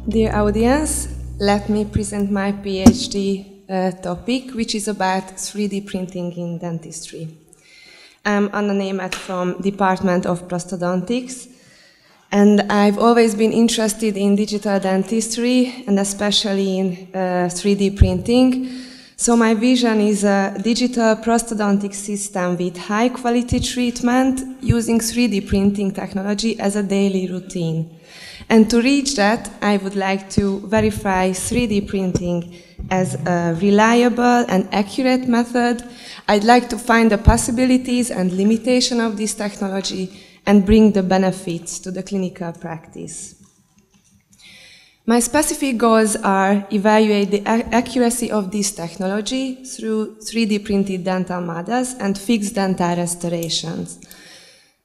Dear audience, let me present my PhD topic, which is about 3D printing in dentistry. I'm Németh from Department of Prosthodontics, and I've always been interested in digital dentistry, and especially in 3D printing. So my vision is a digital prosthodontic system with high-quality treatment using 3D printing technology as a daily routine. And to reach that, I would like to verify 3D printing as a reliable and accurate method. I'd like to find the possibilities and limitations of this technology and bring the benefits to the clinical practice. My specific goals are evaluate the accuracy of this technology through 3D printed dental models and fixed dental restorations.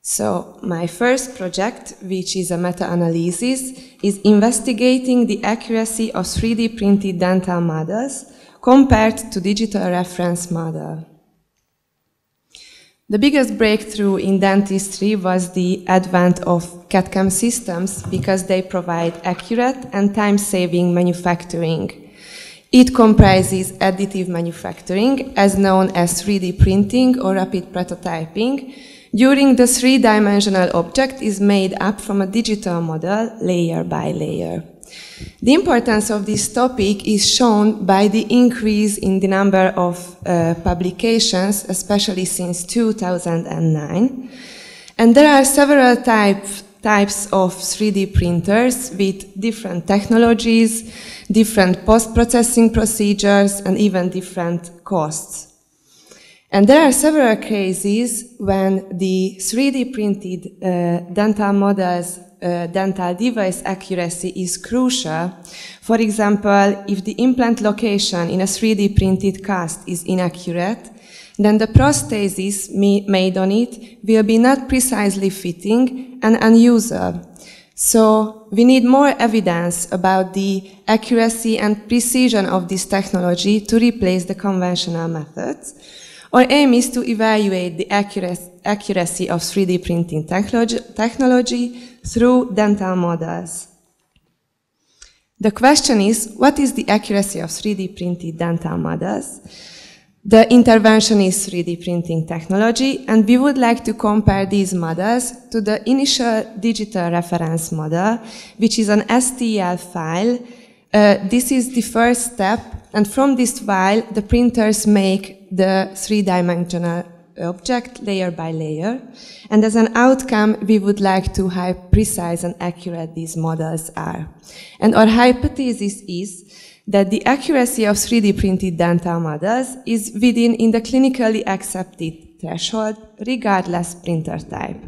So my first project, which is a meta-analysis, is investigating the accuracy of 3D printed dental models compared to digital reference model. The biggest breakthrough in dentistry was the advent of CAD/CAM systems because they provide accurate and time-saving manufacturing. It comprises additive manufacturing, as known as 3D printing or rapid prototyping, during the three-dimensional object is made up from a digital model layer by layer. The importance of this topic is shown by the increase in the number of publications, especially since 2009. And there are several types of 3D printers with different technologies, different post-processing procedures, and even different costs. And there are several cases when the 3D printed dental models, dental device accuracy is crucial. For example, if the implant location in a 3D printed cast is inaccurate, then the prosthesis made on it will be not precisely fitting and unusable. So we need more evidence about the accuracy and precision of this technology to replace the conventional methods. Our aim is to evaluate the accuracy of 3D printing technology through dental models. The question is, what is the accuracy of 3D printed dental models? The intervention is 3D printing technology, and we would like to compare these models to the initial digital reference model, which is an STL file. This is the first step, and from this file, the printers make the three-dimensional object layer by layer. And as an outcome, we would like to how precise and accurate these models are. And our hypothesis is that the accuracy of 3D printed dental models is within the clinically accepted threshold, regardless printer type.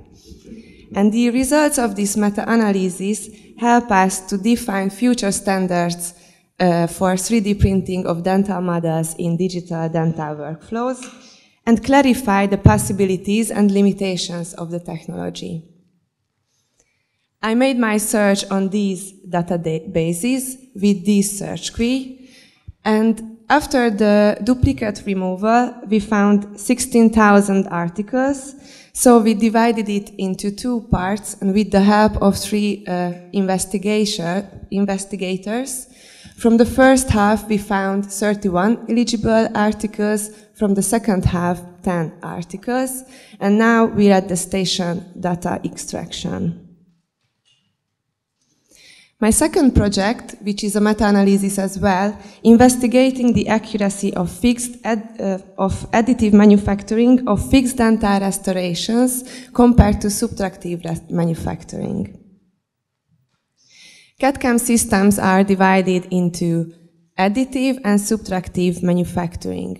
And the results of this meta-analysis help us to define future standards for 3D printing of dental models in digital dental workflows and clarify the possibilities and limitations of the technology. I made my search on these databases with this search key, and after the duplicate removal, we found 16,000 articles. So we divided it into two parts, and with the help of three investigators, from the first half, we found 31 eligible articles, from the second half, 10 articles, and now we're at the station data extraction. My second project, which is a meta-analysis as well, investigating the accuracy of additive manufacturing of fixed dental restorations compared to subtractive manufacturing. CAD/CAM systems are divided into additive and subtractive manufacturing.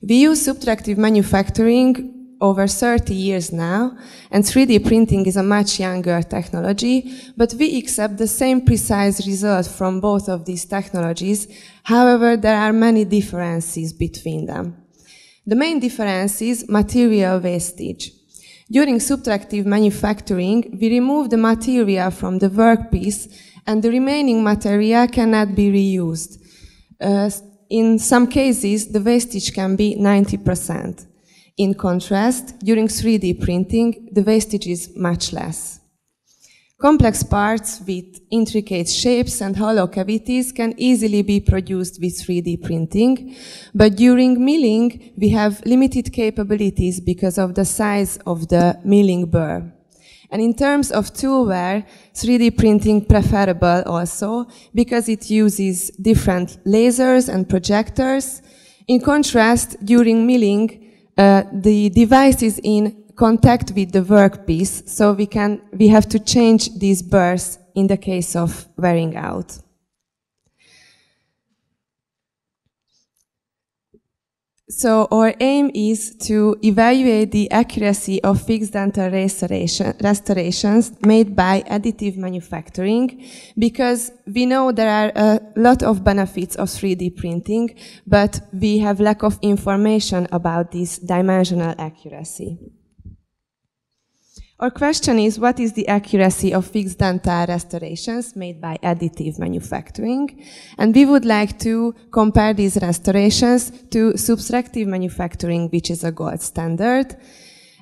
We use subtractive manufacturing over 30 years now, and 3D printing is a much younger technology, but we accept the same precise result from both of these technologies. However, there are many differences between them. The main difference is material wastage. During subtractive manufacturing, we remove the material from the workpiece, and the remaining material cannot be reused. In some cases, the wastage can be 90%. In contrast, during 3D printing, the wastage is much less. Complex parts with intricate shapes and hollow cavities can easily be produced with 3D printing, but during milling, we have limited capabilities because of the size of the milling burr. And in terms of tool wear, 3D printing preferable also because it uses different lasers and projectors. In contrast, during milling, the device is in contact with the workpiece, so we have to change these burrs in the case of wearing out. So our aim is to evaluate the accuracy of fixed dental restorations made by additive manufacturing, because we know there are a lot of benefits of 3D printing, but we have lack of information about this dimensional accuracy. Our question is, what is the accuracy of fixed dental restorations made by additive manufacturing? And we would like to compare these restorations to subtractive manufacturing, which is a gold standard.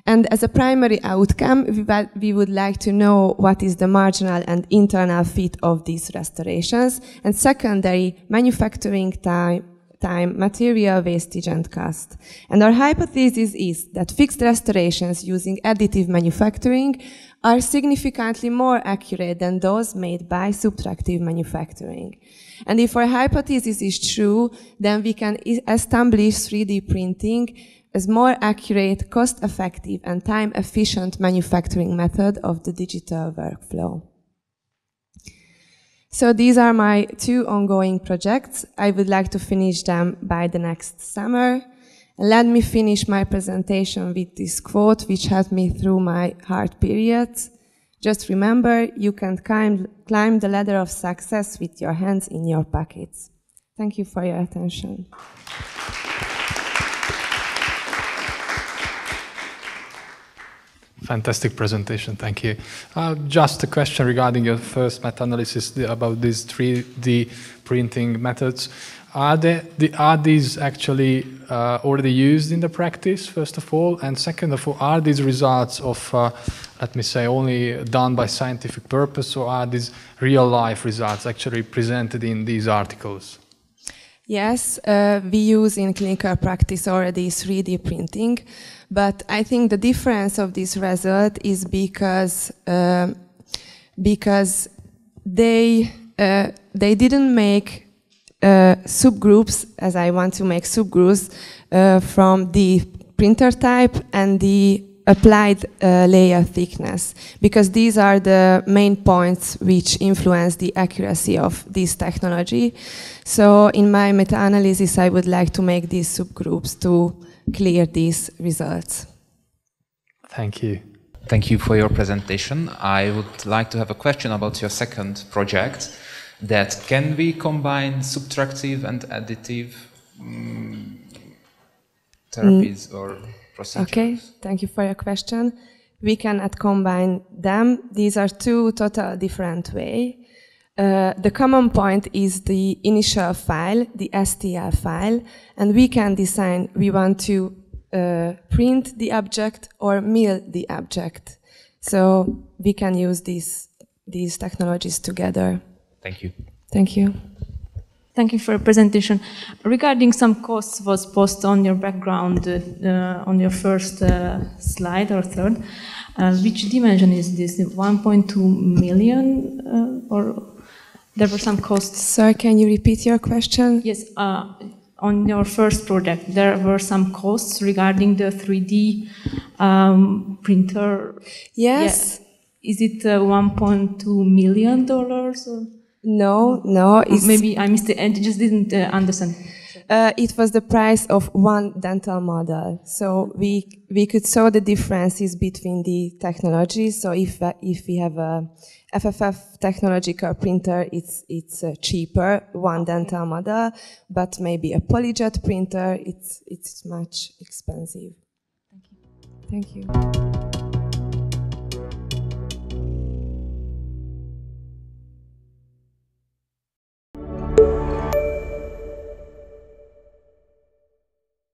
And as a primary outcome, we would like to know what is the marginal and internal fit of these restorations, and secondary, manufacturing time, material wastage and cost. And our hypothesis is that fixed restorations using additive manufacturing are significantly more accurate than those made by subtractive manufacturing. And if our hypothesis is true, then we can establish 3D printing as more accurate, cost-effective and time-efficient manufacturing method of the digital workflow. So these are my two ongoing projects. I would like to finish them by the next summer. Let me finish my presentation with this quote, which helped me through my hard periods. Just remember, you can climb the ladder of success with your hands in your pockets. Thank you for your attention. Fantastic presentation, thank you. Just a question regarding your first meta-analysis about these 3D printing methods. Are these actually already used in the practice, first of all? And second of all, are these results of, let me say, only done by scientific purpose, or are these real-life results actually presented in these articles? Yes, we use in clinical practice already 3D printing, but I think the difference of this result is because they didn't make subgroups, as I want to make subgroups, from the printer type and the applied layer thickness, because these are the main points which influence the accuracy of this technology. So in my meta-analysis, I would like to make these subgroups to clear these results. Thank you. Thank you for your presentation. I would like to have a question about your second project, that can we combine subtractive and additive therapies or procedures? Okay, thank you for your question. We cannot combine them. These are two totally different ways. The common point is the initial file, the STL file, and we can decide we want to print the object or mill the object. So we can use these technologies together. Thank you. Thank you. Thank you for your presentation. Regarding some costs was posted on your background on your first slide or third. Which dimension is this? 1.2 million or there were some costs? Sir, can you repeat your question? Yes. On your first project, there were some costs regarding the 3D printer. Yes. Yeah. Is it $1.2 million or? No. Maybe I missed it and just didn't understand. It was the price of one dental model. So we could saw the differences between the technologies. So if we have a FFF technological printer, it's cheaper, one dental model, but maybe a polyjet printer, it's much expensive. Thank you. Thank you.